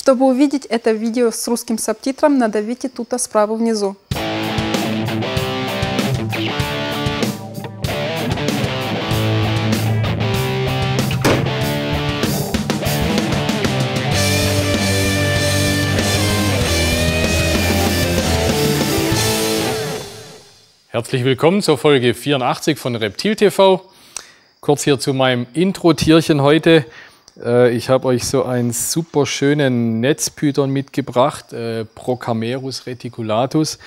Чтобы увидеть это видео с русским субтитром, надавите тут справа внизу. Herzlich willkommen zur Folge 84 von Reptil TV. Kurz hier zu meinem Intro-Tierchen heute. Ich habe euch so einen super schönen Netzpython mitgebracht, Procamerus reticulatus.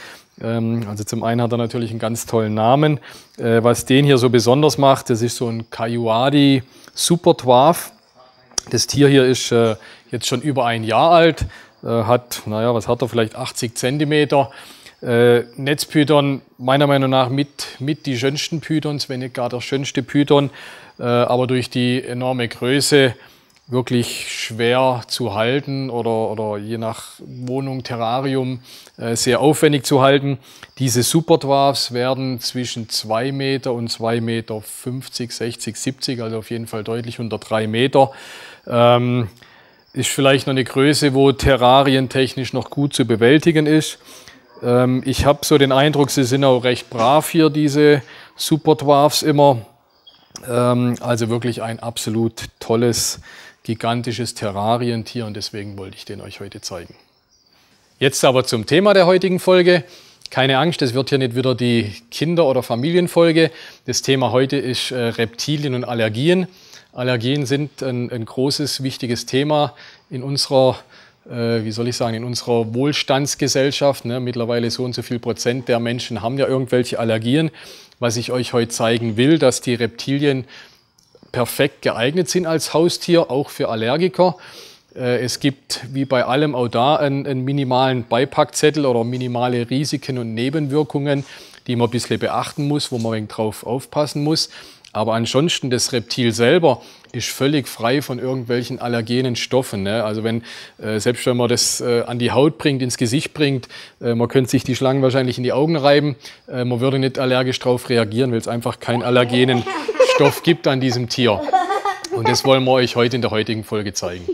Also zum einen hat er natürlich einen ganz tollen Namen. Was den hier so besonders macht, das ist so ein Cayuadi Super Dwarf. Das Tier hier ist jetzt schon über ein Jahr alt, hat, naja, was hat er, vielleicht 80 Zentimeter. Netzpython meiner Meinung nach mit die schönsten Pythons, wenn nicht gar der schönste Python, aber durch die enorme Größe wirklich schwer zu halten oder je nach Wohnung, Terrarium sehr aufwendig zu halten. Diese Super Dwarfs werden zwischen 2 Meter und 2,50 Meter, 60, 70, also auf jeden Fall deutlich unter 3 Meter. Ist vielleicht noch eine Größe, wo terrarientechnisch noch gut zu bewältigen ist. Ich habe so den Eindruck, sie sind auch recht brav hier, diese Super Dwarfs immer. Also wirklich ein absolut tolles, gigantisches Terrarientier und deswegen wollte ich den euch heute zeigen. Jetzt aber zum Thema der heutigen Folge. Keine Angst, es wird hier nicht wieder die Kinder- oder Familienfolge. Das Thema heute ist Reptilien und Allergien. Allergien sind ein großes, wichtiges Thema in unserer wie soll ich sagen, in unserer Wohlstandsgesellschaft, ne, mittlerweile so und so viel Prozent der Menschen haben ja irgendwelche Allergien. Was ich euch heute zeigen will, dass die Reptilien perfekt geeignet sind als Haustier, auch für Allergiker. Es gibt wie bei allem auch da einen minimalen Beipackzettel oder minimale Risiken und Nebenwirkungen, die man ein bisschen beachten muss, wo man ein wenig drauf aufpassen muss. Aber ansonsten, das Reptil selber ist völlig frei von irgendwelchen allergenen Stoffen. Ne? Also selbst wenn man das an die Haut bringt, ins Gesicht bringt, man könnte sich die Schlangen wahrscheinlich in die Augen reiben, man würde nicht allergisch darauf reagieren, weil es einfach keinen allergenen Stoff gibt an diesem Tier. Und das wollen wir euch heute in der heutigen Folge zeigen.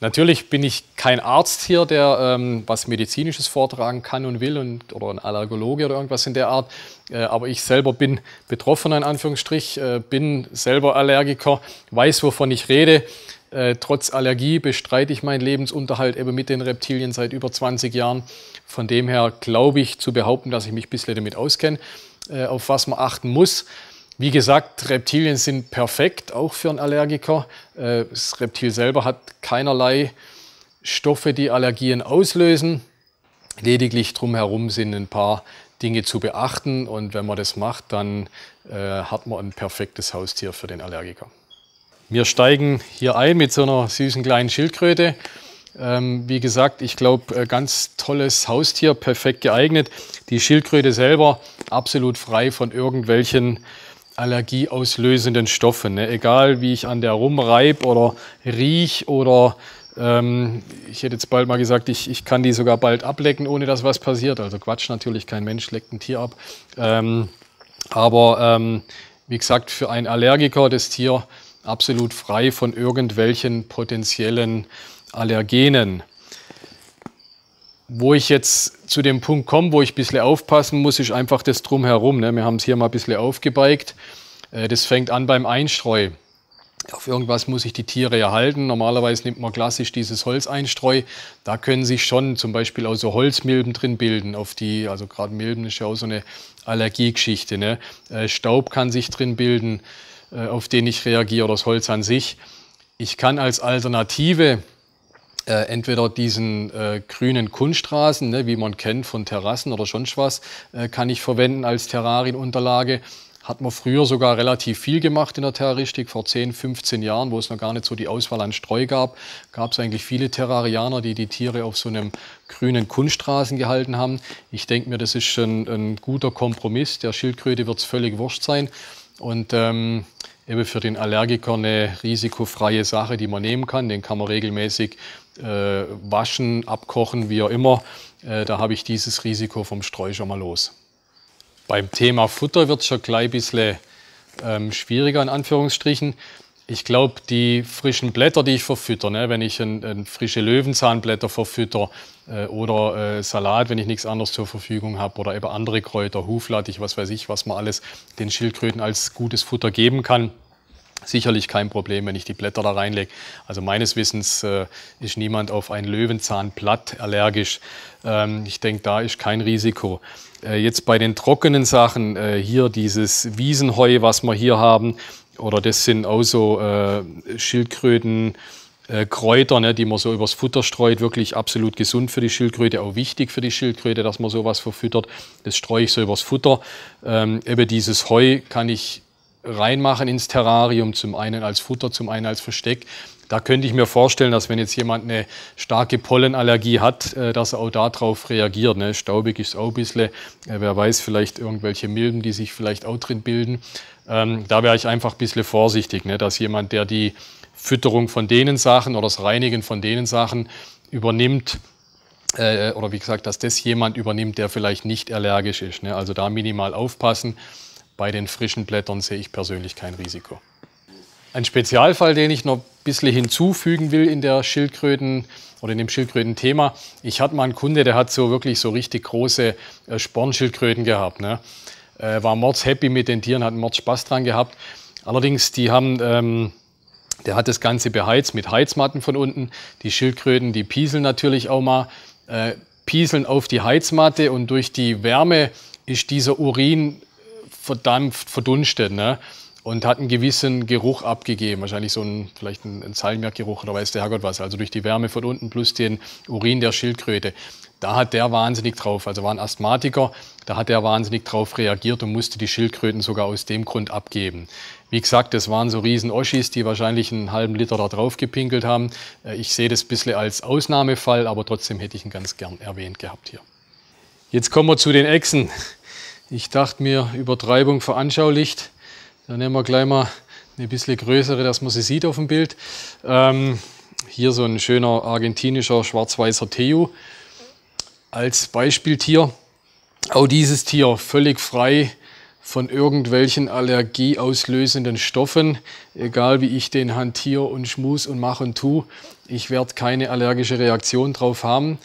Natürlich bin ich kein Arzt hier, der was Medizinisches vortragen kann und will oder ein Allergologe oder irgendwas in der Art. Aber ich selber bin Betroffener, in Anführungsstrich, bin selber Allergiker, weiß, wovon ich rede. Trotz Allergie bestreite ich meinen Lebensunterhalt eben mit den Reptilien seit über 20 Jahren. Von dem her glaube ich zu behaupten, dass ich mich ein bisschen damit auskenne, auf was man achten muss. Wie gesagt, Reptilien sind perfekt, auch für einen Allergiker. Das Reptil selber hat keinerlei Stoffe, die Allergien auslösen. Lediglich drumherum sind ein paar Dinge zu beachten. Und wenn man das macht, dann hat man ein perfektes Haustier für den Allergiker. Wir steigen hier ein mit so einer süßen kleinen Schildkröte. Wie gesagt, ich glaube, ganz tolles Haustier, perfekt geeignet. Die Schildkröte selber absolut frei von irgendwelchen allergieauslösenden Stoffen. Ne? Egal wie ich an der rumreibe oder riech oder ich hätte jetzt bald mal gesagt, ich kann die sogar bald ablecken, ohne dass was passiert. Also Quatsch natürlich, kein Mensch leckt ein Tier ab. Wie gesagt, für einen Allergiker das Tier absolut frei von irgendwelchen potenziellen Allergenen. Wo ich jetzt zu dem Punkt komme, wo ich ein bisschen aufpassen muss, ist einfach das Drumherum. Ne? Wir haben es hier mal ein bisschen aufgebeigt. Das fängt an beim Einstreu. Auf irgendwas muss ich die Tiere ja halten. Normalerweise nimmt man klassisch dieses Holzeinstreu. Da können sich schon zum Beispiel auch so Holzmilben drin bilden. Also gerade Milben ist ja auch so eine Allergiegeschichte. Ne? Staub kann sich drin bilden, auf den ich reagiere, oder das Holz an sich. Ich kann als Alternative entweder diesen grünen Kunstrasen, ne, wie man kennt von Terrassen oder sonst was, kann ich verwenden als Terrarienunterlage. Hat man früher sogar relativ viel gemacht in der Terroristik, vor 10, 15 Jahren, wo es noch gar nicht so die Auswahl an Streu gab, gab es eigentlich viele Terrarianer, die die Tiere auf so einem grünen Kunstrasen gehalten haben. Ich denke mir, das ist ein guter Kompromiss. Der Schildkröte wird es völlig wurscht sein. Und eben für den Allergiker eine risikofreie Sache, die man nehmen kann. Den kann man regelmäßig waschen, abkochen, wie auch immer. Da habe ich dieses Risiko vom Streu schon mal los. Beim Thema Futter wird es schon gleich ein bisschen schwieriger in Anführungsstrichen. Ich glaube, die frischen Blätter, die ich verfütter, ne, wenn ich frische Löwenzahnblätter verfütter oder Salat, wenn ich nichts anderes zur Verfügung habe, oder eben andere Kräuter, Huflattich, was weiß ich, was man alles den Schildkröten als gutes Futter geben kann. Sicherlich kein Problem, wenn ich die Blätter da reinlege. Also meines Wissens ist niemand auf ein Löwenzahnblatt allergisch. Ich denke, da ist kein Risiko. Jetzt bei den trockenen Sachen, hier dieses Wiesenheu, was wir hier haben, oder das sind auch so Schildkröten, Kräuter, ne, die man so übers Futter streut, wirklich absolut gesund für die Schildkröte, auch wichtig für die Schildkröte, dass man sowas verfüttert. Das streue ich so übers Futter. Eben dieses Heu kann ich reinmachen ins Terrarium, zum einen als Futter, zum einen als Versteck. Da könnte ich mir vorstellen, dass wenn jetzt jemand eine starke Pollenallergie hat, dass er auch darauf reagiert. Ne? Staubig ist auch ein bisschen, wer weiß, vielleicht irgendwelche Milben, die sich vielleicht auch drin bilden. Da wäre ich einfach ein bisschen vorsichtig, ne? Dass jemand, der die Fütterung von denen Sachen oder das Reinigen von denen Sachen übernimmt, oder wie gesagt, dass das jemand übernimmt, der vielleicht nicht allergisch ist. Ne? Also da minimal aufpassen. Bei den frischen Blättern sehe ich persönlich kein Risiko. Ein Spezialfall, den ich noch ein bisschen hinzufügen will in der Schildkröten oder in dem Schildkröten-Thema. Ich hatte mal einen Kunde, der hat so wirklich so richtig große Spornschildkröten gehabt. Ne? War mordshappy mit den Tieren, hat mords Spaß dran gehabt. Allerdings, die haben, der hat das Ganze beheizt mit Heizmatten von unten. Die Schildkröten, die pieseln natürlich auch mal, pieseln auf die Heizmatte und durch die Wärme ist dieser Urin verdampft, verdunstet, ne? Und hat einen gewissen Geruch abgegeben, wahrscheinlich so vielleicht ein Salmiakgeruch oder weiß der Herrgott was, also durch die Wärme von unten plus den Urin der Schildkröte. Da hat der wahnsinnig drauf, also war ein Asthmatiker, da hat der wahnsinnig drauf reagiert und musste die Schildkröten sogar aus dem Grund abgeben. Wie gesagt, das waren so riesen Oschis, die wahrscheinlich einen halben Liter da drauf gepinkelt haben. Ich sehe das ein bisschen als Ausnahmefall, aber trotzdem hätte ich ihn ganz gern erwähnt gehabt hier. Jetzt kommen wir zu den Echsen. Ich dachte mir, Übertreibung veranschaulicht. Dann nehmen wir gleich mal eine bisschen größere, dass man sie sieht auf dem Bild. Hier so ein schöner argentinischer schwarz-weißer Teu als Beispieltier. Auch dieses Tier völlig frei von irgendwelchen allergieauslösenden Stoffen. Egal wie ich den hantiere und schmus und mache und tue, ich werde keine allergische Reaktion drauf haben.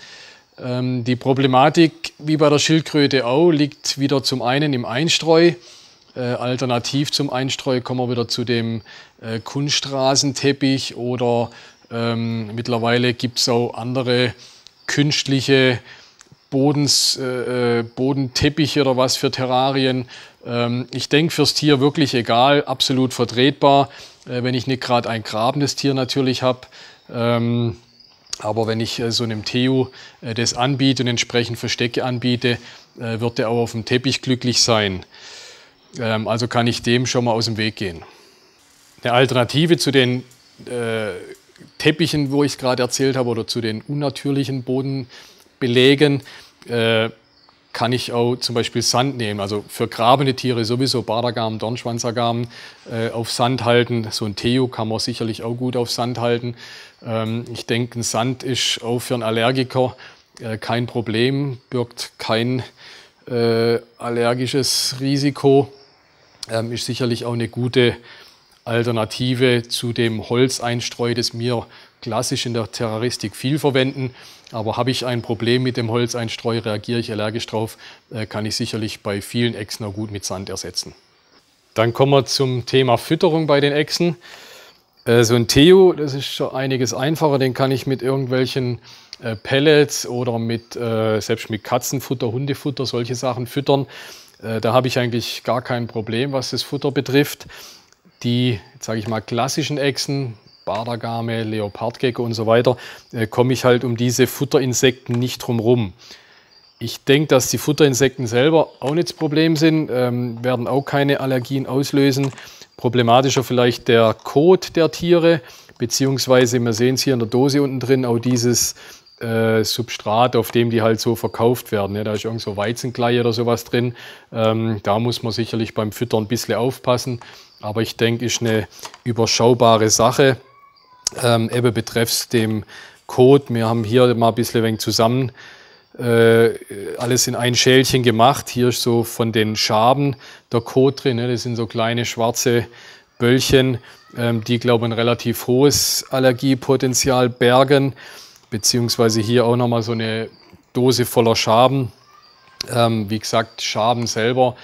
Die Problematik, wie bei der Schildkröte auch, liegt wieder zum einen im Einstreu. Alternativ zum Einstreu kommen wir wieder zu dem Kunstrasenteppich oder mittlerweile gibt es auch andere künstliche Bodenteppiche oder was für Terrarien. Ich denke, fürs Tier wirklich egal, absolut vertretbar, wenn ich nicht gerade ein grabendes Tier natürlich habe. Aber wenn ich so einem Teu das anbiete und entsprechend Verstecke anbiete, wird der auch auf dem Teppich glücklich sein. Also kann ich dem schon mal aus dem Weg gehen. Eine Alternative zu den Teppichen, wo ich es gerade erzählt habe, oder zu den unnatürlichen Bodenbelägen, kann ich auch zum Beispiel Sand nehmen. Also für grabende Tiere sowieso, Bardergarm, Dornschwanzergarm auf Sand halten. So ein Teu kann man sicherlich auch gut auf Sand halten. Ich denke, ein Sand ist auch für einen Allergiker kein Problem, birgt kein allergisches Risiko. Ist sicherlich auch eine gute Alternative zu dem Holzeinstreu, das wir klassisch in der Terroristik viel verwenden. Aber habe ich ein Problem mit dem Holzeinstreu, reagiere ich allergisch drauf, kann ich sicherlich bei vielen Echsen auch gut mit Sand ersetzen. Dann kommen wir zum Thema Fütterung bei den Echsen. So ein Teu, das ist schon einiges einfacher, den kann ich mit irgendwelchen Pellets oder selbst mit Katzenfutter, Hundefutter, solche Sachen füttern. Da habe ich eigentlich gar kein Problem, was das Futter betrifft. Die, sage ich mal, klassischen Echsen, Bardergame, Leopardgecko und so weiter, komme ich halt um diese Futterinsekten nicht drum rum. Ich denke, dass die Futterinsekten selber auch nicht das Problem sind, werden auch keine Allergien auslösen. Problematischer vielleicht der Kot der Tiere, beziehungsweise, wir sehen es hier in der Dose unten drin, auch dieses Substrat, auf dem die halt so verkauft werden. Ja, da ist irgend so Weizenkleie oder sowas drin. Da muss man sicherlich beim Füttern ein bisschen aufpassen. Aber ich denke, ist eine überschaubare Sache. Eben betreffs dem Kot. Wir haben hier mal ein bisschen zusammen alles in ein Schälchen gemacht. Hier ist so von den Schaben der Kot drin. Ne? Das sind so kleine schwarze Böllchen, die, glaube ich, ein relativ hohes Allergiepotenzial bergen, beziehungsweise hier auch nochmal so eine Dose voller Schaben. Wie gesagt, Schaben selber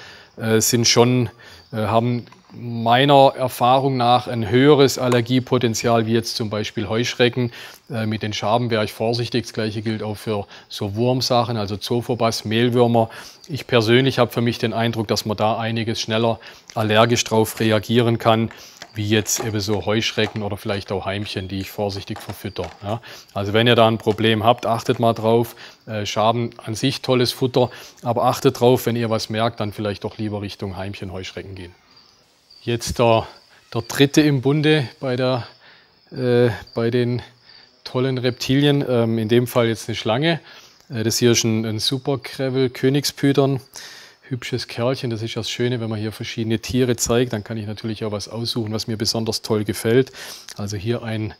haben meiner Erfahrung nach ein höheres Allergiepotenzial wie jetzt zum Beispiel Heuschrecken. Mit den Schaben wäre ich vorsichtig. Das Gleiche gilt auch für so Wurmsachen, also Zoophobas, Mehlwürmer. Ich persönlich habe für mich den Eindruck, dass man da einiges schneller allergisch drauf reagieren kann, wie jetzt eben so Heuschrecken oder vielleicht auch Heimchen, die ich vorsichtig verfütter. Ja. Also wenn ihr da ein Problem habt, achtet mal drauf. Schaben an sich tolles Futter, aber achtet drauf, wenn ihr was merkt, dann vielleicht doch lieber Richtung Heimchen, Heuschrecken gehen. Jetzt der dritte im Bunde bei den tollen Reptilien, in dem Fall jetzt eine Schlange. Das hier ist ein Super-Crevel Königspython. Hübsches Kerlchen, das ist das Schöne, wenn man hier verschiedene Tiere zeigt, dann kann ich natürlich auch was aussuchen, was mir besonders toll gefällt. Also hier ein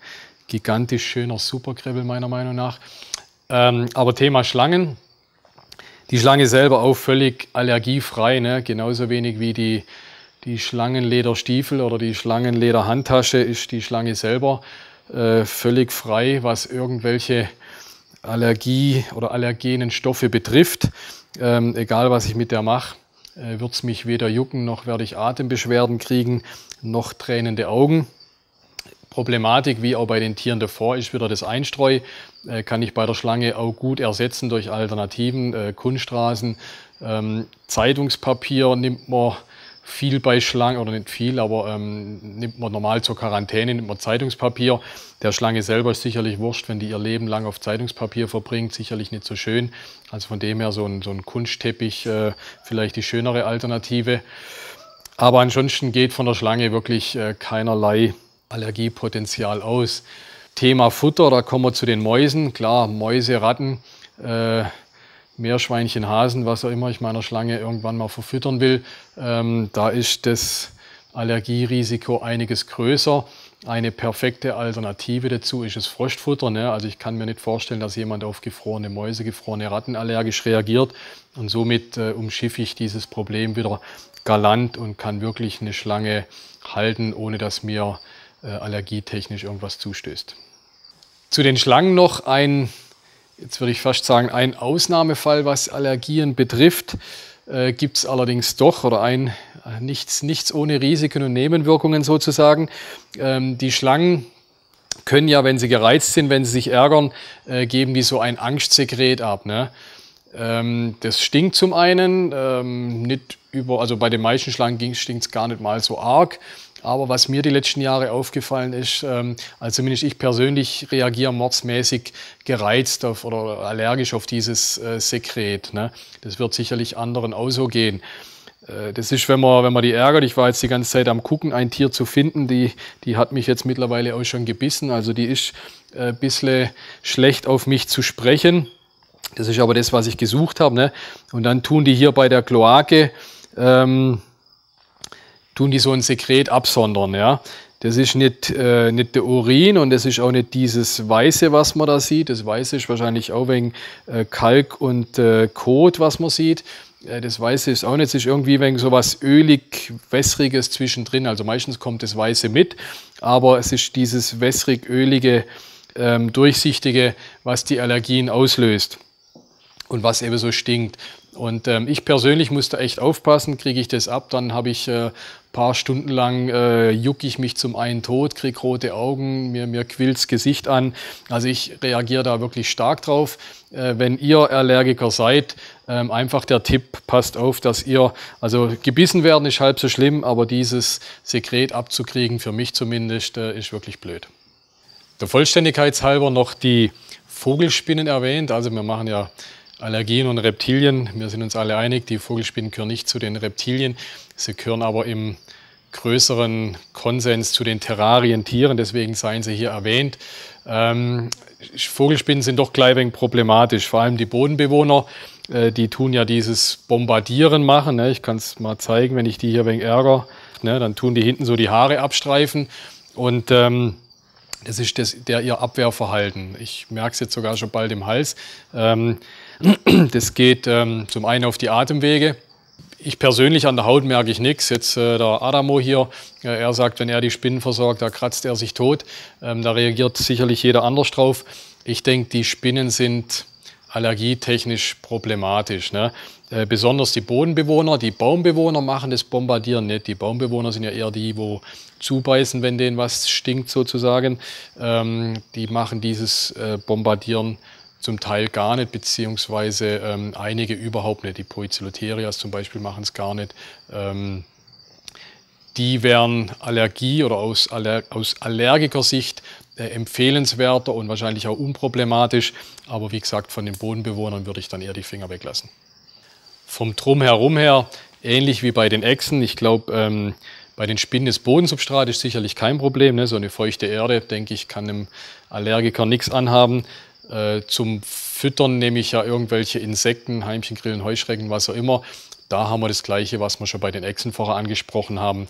gigantisch schöner Super-Crevel meiner Meinung nach. Aber Thema Schlangen, die Schlange selber auch völlig allergiefrei, ne? Genauso wenig wie die Schlangenlederstiefel oder die Schlangenlederhandtasche ist die Schlange selber völlig frei, was irgendwelche Allergie oder allergenen Stoffe betrifft. Egal was ich mit der mache, wird es mich weder jucken, noch werde ich Atembeschwerden kriegen, noch tränende Augen. Problematik, wie auch bei den Tieren davor, ist wieder das Einstreu. Kann ich bei der Schlange auch gut ersetzen durch Alternativen, Kunstrasen. Zeitungspapier nimmt man viel bei Schlangen, oder nicht viel, aber nimmt man normal zur Quarantäne, nimmt man Zeitungspapier. Der Schlange selber ist sicherlich wurscht, wenn die ihr Leben lang auf Zeitungspapier verbringt, sicherlich nicht so schön. Also von dem her so ein Kunstteppich vielleicht die schönere Alternative. Aber ansonsten geht von der Schlange wirklich keinerlei Allergiepotenzial aus. Thema Futter, da kommen wir zu den Mäusen. Klar, Mäuse, Ratten, Meerschweinchen, Hasen, was auch immer ich meiner Schlange irgendwann mal verfüttern will. Da ist das Allergierisiko einiges größer. Eine perfekte Alternative dazu ist das Frostfutter. Ne? Also ich kann mir nicht vorstellen, dass jemand auf gefrorene Mäuse, gefrorene Ratten allergisch reagiert. Und somit umschiffe ich dieses Problem wieder galant und kann wirklich eine Schlange halten, ohne dass mir allergietechnisch irgendwas zustößt. Zu den Schlangen noch jetzt würde ich fast sagen, ein Ausnahmefall, was Allergien betrifft, gibt es allerdings doch, oder nichts ohne Risiken und Nebenwirkungen sozusagen. Die Schlangen können ja, wenn sie gereizt sind, wenn sie sich ärgern, geben die so ein Angstsekret ab. Ne? Das stinkt zum einen, also bei den meisten Schlangen stinkt es gar nicht mal so arg. Aber was mir die letzten Jahre aufgefallen ist, also zumindest ich persönlich reagiere mordsmäßig gereizt oder allergisch auf dieses Sekret. Ne? Das wird sicherlich anderen auch so gehen. Das ist, wenn man die ärgert. Ich war jetzt die ganze Zeit am Gucken, ein Tier zu finden, die hat mich jetzt mittlerweile auch schon gebissen. Also die ist ein bisschen schlecht auf mich zu sprechen. Das ist aber das, was ich gesucht habe. Ne? Und dann tun die hier bei der Kloake, tun die so ein Sekret absondern. Ja? Das ist nicht der Urin und das ist auch nicht dieses Weiße, was man da sieht. Das Weiße ist wahrscheinlich auch wegen Kalk und Kot, was man sieht. Das Weiße ist auch nicht, es ist irgendwie wegen so was ölig-wässriges zwischendrin. Also meistens kommt das Weiße mit, aber es ist dieses wässrig-ölige, durchsichtige, was die Allergien auslöst und was eben so stinkt. Und ich persönlich muss da echt aufpassen, kriege ich das ab, dann habe ich paar Stunden lang jucke ich mich zum einen tot, kriege rote Augen, mir quillt das Gesicht an. Also ich reagiere da wirklich stark drauf. Wenn ihr Allergiker seid, einfach der Tipp, passt auf, dass also gebissen werden ist halb so schlimm, aber dieses Sekret abzukriegen, für mich zumindest, ist wirklich blöd. Der Vollständigkeit halber noch die Vogelspinnen erwähnt. Also wir machen ja Allergien und Reptilien. Wir sind uns alle einig, die Vogelspinnen gehören nicht zu den Reptilien. Sie gehören aber im größeren Konsens zu den Terrarientieren, deswegen seien sie hier erwähnt. Vogelspinnen sind doch gleich ein wenig problematisch, vor allem die Bodenbewohner. Die tun ja dieses Bombardieren machen. Ne? Ich kann es mal zeigen, wenn ich die hier ein wenig ärgere. Ne? Dann tun die hinten so die Haare abstreifen und das ist ihr Abwehrverhalten. Ich merke es jetzt sogar schon bald im Hals. Das geht zum einen auf die Atemwege. Ich persönlich an der Haut merke ich nichts. Jetzt der Adamo hier, er sagt, wenn er die Spinnen versorgt, da kratzt er sich tot. Da reagiert sicherlich jeder anders drauf. Ich denke, die Spinnen sind allergietechnisch problematisch, ne? Besonders die Bodenbewohner. Die Baumbewohner machen das Bombardieren nicht. Die Baumbewohner sind ja eher die, wo zubeißen, wenn denen was stinkt sozusagen. Die machen dieses Bombardieren zum Teil gar nicht, beziehungsweise einige überhaupt nicht. Die Poikilotherias zum Beispiel machen es gar nicht. Die wären Allergie oder aus Allergikersicht empfehlenswerter und wahrscheinlich auch unproblematisch. Aber wie gesagt, von den Bodenbewohnern würde ich dann eher die Finger weglassen. Vom Drumherum her, ähnlich wie bei den Echsen. Ich glaube, bei den Spinnen das Bodensubstrat ist sicherlich kein Problem. Ne? So eine feuchte Erde, denke ich, kann einem Allergiker nichts anhaben. Zum Füttern nehme ich ja irgendwelche Insekten, Heimchen, Grillen, Heuschrecken, was auch immer. Da haben wir das Gleiche, was wir schon bei den Echsen vorher angesprochen haben.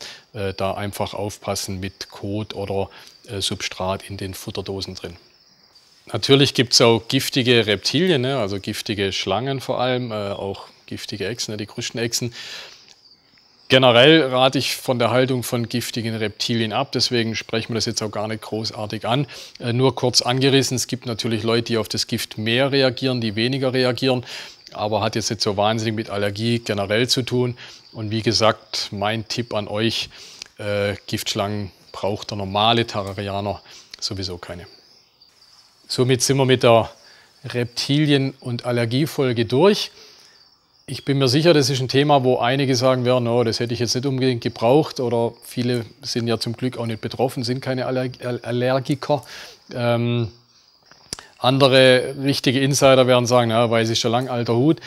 Da einfach aufpassen mit Kot oder Substrat in den Futterdosen drin. Natürlich gibt es auch giftige Reptilien, ne? Also giftige Schlangen vor allem, auch giftige Echsen, ne? Die Krustenechsen. Generell rate ich von der Haltung von giftigen Reptilien ab, deswegen sprechen wir das jetzt auch gar nicht großartig an. Nur kurz angerissen, es gibt natürlich Leute, die auf das Gift mehr reagieren, die weniger reagieren, aber hat jetzt nicht so wahnsinnig mit Allergie generell zu tun. Und wie gesagt, mein Tipp an euch, Giftschlangen braucht der normale Terrarianer sowieso keine. Somit sind wir mit der Reptilien- und Allergiefolge durch. Ich bin mir sicher, das ist ein Thema, wo einige sagen werden, oh, das hätte ich jetzt nicht unbedingt gebraucht, oder viele sind ja zum Glück auch nicht betroffen, sind keine Allergiker. Andere richtige Insider werden sagen, na, weiß ich schon lang, alter Hut.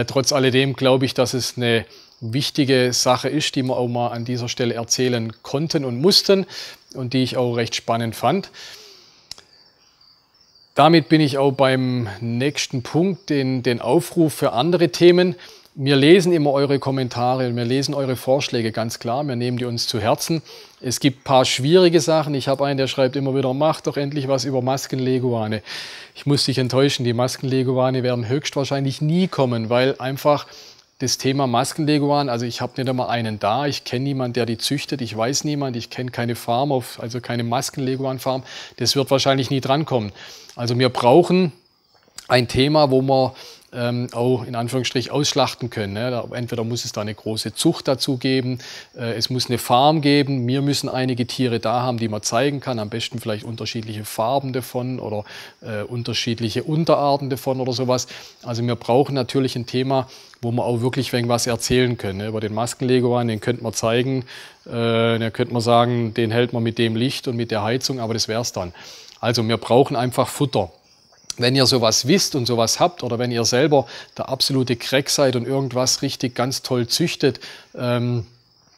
Trotz alledem glaube ich, dass es eine wichtige Sache ist, die wir auch mal an dieser Stelle erzählen konnten und mussten und die ich auch recht spannend fand. Damit bin ich auch beim nächsten Punkt, den Aufruf für andere Themen. Wir lesen immer eure Kommentare, wir lesen eure Vorschläge, ganz klar, wir nehmen die uns zu Herzen. Es gibt ein paar schwierige Sachen. Ich habe einen, der schreibt immer wieder, mach doch endlich was über Maskenleguane. Ich muss dich enttäuschen, die Maskenleguane werden höchstwahrscheinlich nie kommen, weil einfach das Thema Maskenleguan, also ich habe nicht einmal einen da, ich kenne niemanden, der die züchtet, ich weiß niemand, ich kenne keine Farm, also keine Maskenleguan-Farm, das wird wahrscheinlich nie drankommen. Also wir brauchen ein Thema, wo wir auch in Anführungsstrich ausschlachten können. Ne? Entweder muss es da eine große Zucht dazu geben, es muss eine Farm geben, wir müssen einige Tiere da haben, die man zeigen kann, am besten vielleicht unterschiedliche Farben davon oder unterschiedliche Unterarten davon oder sowas. Also wir brauchen natürlich ein Thema, wo wir auch wirklich was erzählen können. Ne? Über den Maskenleguan, den könnte man zeigen, da könnte man sagen, den hält man mit dem Licht und mit der Heizung, aber das wäre es dann. Also wir brauchen einfach Futter. Wenn ihr sowas wisst und sowas habt oder wenn ihr selber der absolute Crack seid und irgendwas richtig ganz toll züchtet oder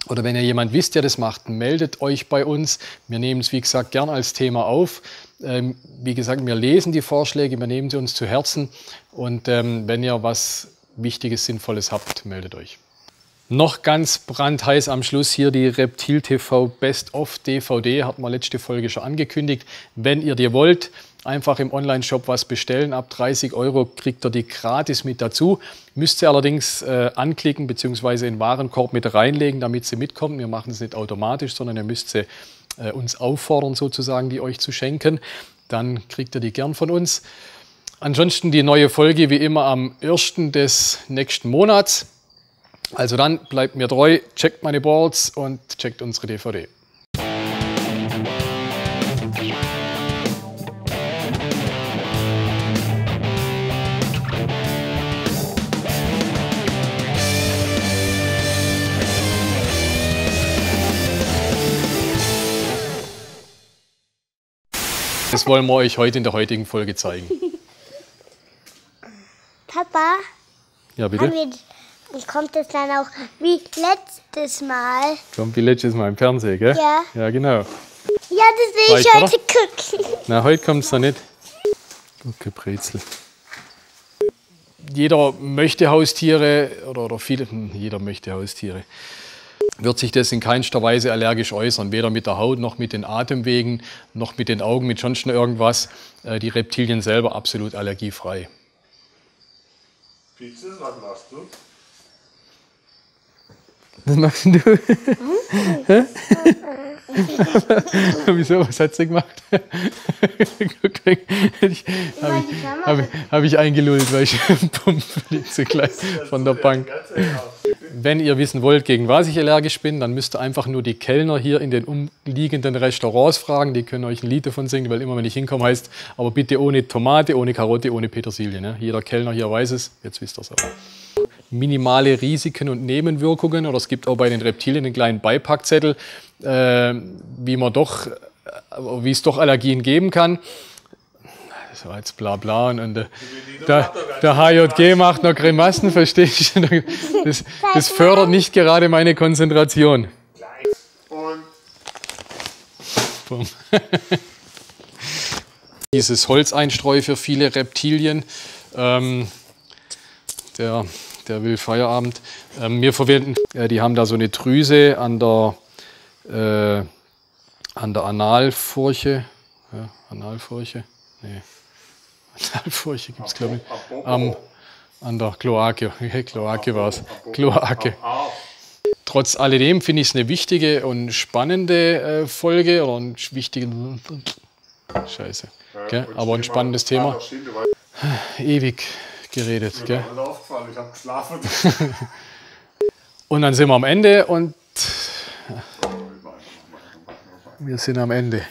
wenn ihr jemand wisst, der das macht, meldet euch bei uns. Wir nehmen es, wie gesagt, gern als Thema auf. Wie gesagt, wir lesen die Vorschläge, wir nehmen sie uns zu Herzen und wenn ihr was Wichtiges, Sinnvolles habt, meldet euch. Noch ganz brandheiß am Schluss hier die Reptil TV Best-of DVD, hat man letzte Folge schon angekündigt. Wenn ihr die wollt, einfach im Online-Shop was bestellen. Ab 30 € kriegt ihr die gratis mit dazu. Müsst ihr allerdings anklicken bzw. in den Warenkorb mit reinlegen, damit sie mitkommen. Wir machen es nicht automatisch, sondern ihr müsst sie uns auffordern, sozusagen, die euch zu schenken. Dann kriegt ihr die gern von uns. Ansonsten die neue Folge wie immer am 1. des nächsten Monats. Also dann bleibt mir treu, checkt meine Boards und checkt unsere DVD. Das wollen wir euch heute in der heutigen Folge zeigen. Papa, Ja, bitte? kommt es dann auch wie letztes Mal? Kommt wie letztes Mal im Fernsehen, gell? Ja. Ja, genau. Ja, das will ich Reicht, heute gucken. Na, heute kommt es noch nicht. Okay, Brezel. Jeder möchte Haustiere, oder viele, jeder möchte Haustiere, wird sich das in keinster Weise allergisch äußern. Weder mit der Haut, noch mit den Atemwegen, noch mit den Augen, mit sonst irgendwas. Die Reptilien selber absolut allergiefrei. Pizza, was machst du? Was machst denn du? Wieso? Was hat sie gemacht? Habe ich eingelullt, weil ich Pumpe fliegt so gleich von der Bank. Wenn ihr wissen wollt, gegen was ich allergisch bin, dann müsst ihr einfach nur die Kellner hier in den umliegenden Restaurants fragen. Die können euch ein Lied davon singen, weil immer, wenn ich hinkomme, heißt, aber bitte ohne Tomate, ohne Karotte, ohne Petersilie. Ne? Jeder Kellner hier weiß es, jetzt wisst ihr es aber. Minimale Risiken und Nebenwirkungen, oder es gibt auch bei den Reptilien einen kleinen Beipackzettel, wie es doch Allergien geben kann. Das war jetzt bla bla und der HJG macht noch Grimassen, verstehst du? Das fördert nicht gerade meine Konzentration. Boom. Dieses Holzeinstreu für viele Reptilien, der will Feierabend. Wir verwenden, die haben da so eine Drüse an der Analfurche. Ja, Analfurche? Nee. Analfurche gibt es, glaube ich. An der Kloake. Kloake war es. Kloake. Trotz alledem finde ich es eine wichtige und spannende Folge. Oder ein wichtiges. Scheiße. Gell? Aber ein spannendes Thema. Ewig geredet. Gell? Mir ist aufgefallen, ich habe geschlafen. Und dann sind wir am Ende und wir sind am Ende.